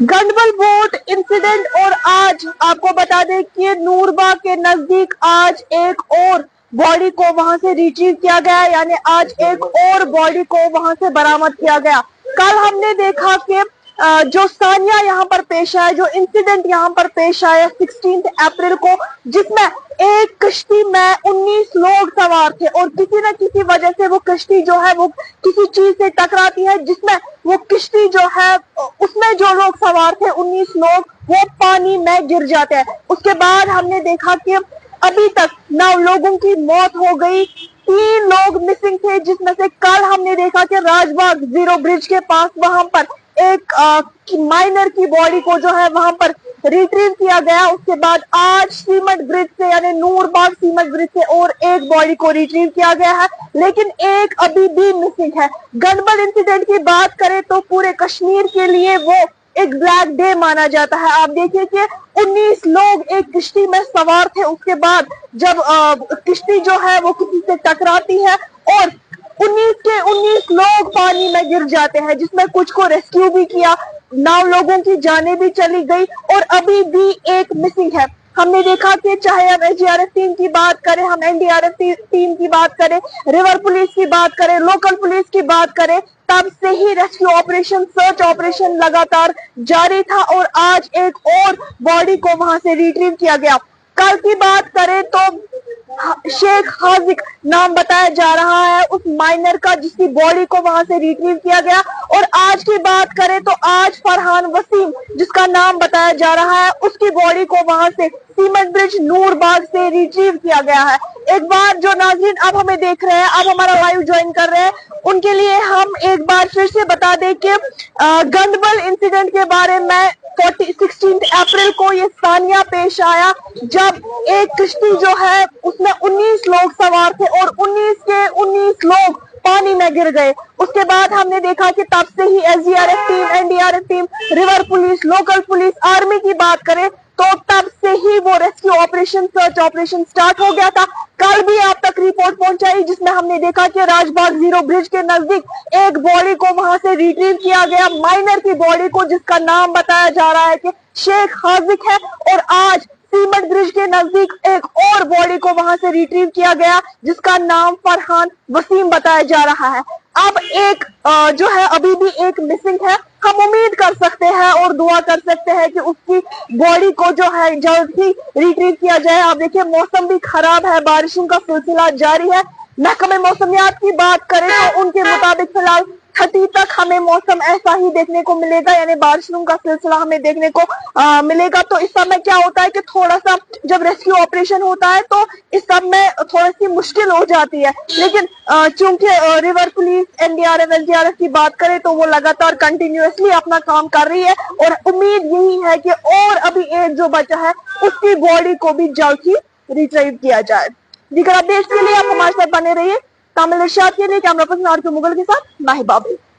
गंडबल boat incident. और आज आपको बता दें कि नूरबाग के नजदीक आज एक और बॉडी को वहां से रिट्रीव किया गया, यानी आज एक और बॉडी को वहां से बरामद किया गया। कल हमने देखा कि जो सानिया यहाँ पर पेश आया, जो इंसिडेंट यहाँ पर पेश आया 16 अप्रैल को, जिसमें एक कश्ती में 19 लोग सवार थे और किसी न किसी वजह से वो कश्ती जो है वो किसी चीज से टकराती है, जिसमें वो कश्ती जो है उसमें जो लोग सवार थे 19 लोग वो पानी में गिर जाते हैं। उसके बाद हमने देखा कि अभी तक 9 लोगों की मौत हो गई, 3 लोग मिसिंग थे, जिसमें से कल हमने देखा कि राजबाग जीरो ब्रिज के पास वहां पर एक माइनर की बॉडी को जो है वहां पर रिट्रीव किया गया। उसके बाद आज सीमेंट ब्रिज से यानी नूरबाग सीमेंट ब्रिज से और एक बॉडी को रिट्रीव किया गया है, लेकिन एक अभी भी मिसिंग है। गंडबल इंसिडेंट की बात करें तो पूरे कश्मीर के लिए वो एक ब्लैक डे माना जाता है। आप देखिए कि 19 लोग एक किश्ती में सवार थे, उसके बाद जब किश्ती जो है वो किसी से टकराती है और 19 के 19 लोग पानी में गिर जाते हैं, जिसमें कुछ को रेस्क्यू भी किया, 9 लोगों की जानें भी चली गई और अभी भी एक मिसिंग है। हमने देखा कि चाहे हम एसडीआरएफ टीम की बात करें, हम एनडीआरएफ टीम की बात करें, रिवर पुलिस की बात करें, लोकल पुलिस की बात करें, तब से ही रेस्क्यू ऑपरेशन, सर्च ऑपरेशन लगातार जारी था और आज एक और बॉडी को वहां से रिट्रीव किया गया। कल की बात करें तो शेख हाजिक नाम बताया जा रहा है उस माइनर का, जिसकी बॉडी को वहां से रिट्रीव किया गया। और आज की बात करें तो आज फरहान वसीम जिसका नाम बताया जा रहा है, उसकी बॉडी को वहां से सीमेंट ब्रिज नूरबाग से रिट्रीव किया गया है। एक बार जो नाज़रीन अब हमें देख रहे हैं, अब हमारा लाइव ज्वाइन कर रहे हैं, उनके लिए हम एक बार फिर से बता दें कि गंडबल इंसिडेंट के बारे में 16 अप्रैल को ये सानिया पेश आया, जब एक कश्ती जो है उसमें 19 लोग सवार थे और 19 के 19 लोग पानी में गिर गए। उसके बाद हमने देखा कि तब से ही SDRF team, NDRF team, river police, local police, army की बात करें तो तब से ही वो rescue operation, search operation start हो गया था। कल भी आप तक रिपोर्ट पहुंचाई जिसमें हमने देखा कि राजबाग जीरो ब्रिज के नजदीक एक बॉडी को वहां से रिट्रीव किया गया, माइनर की बॉडी को, जिसका नाम बताया जा रहा है कि शेख हाजिक है। और आज सीमेंट ब्रिज के नजदीक एक और बॉडी को वहां से रिट्रीव किया गया, जिसका नाम फरहान वसीम बताया जा रहा है। अब एक जो है अभी भी एक मिसिंग है। हम उम्मीद कर सकते हैं और दुआ कर सकते हैं कि उसकी बॉडी को जो है जल्द ही रिट्रीव किया जाए। आप देखिए मौसम भी खराब है, बारिशों का सिलसिला जारी है। महकमे मौसमियात की बात करें तो उनके मुताबिक फिलहाल 30 तक हमें मौसम ऐसा ही देखने को मिलेगा, यानी बारिशों का सिलसिला हमें देखने को मिलेगा। तो इस समय क्या होता है कि थोड़ा सा जब रेस्क्यू ऑपरेशन होता है तो इस सब में थोड़ी सी मुश्किल हो जाती है, लेकिन चूंकि रिवर पुलिस, एनडीआरएफ, एसडीआरएफ की बात करें तो वो लगातार कंटिन्यूअसली अपना काम कर रही है और उम्मीद यही है कि और अभी एक जो बचा है उसकी बॉडी को भी जल्द ही रिट्रीव किया जाए। दीगर अपडेट्स के लिए आप हमारे साथ बने रहिए। तामिल इरशाद के लिए कैमरा पर्सन आर के मुगल के साथ माही बाबरी।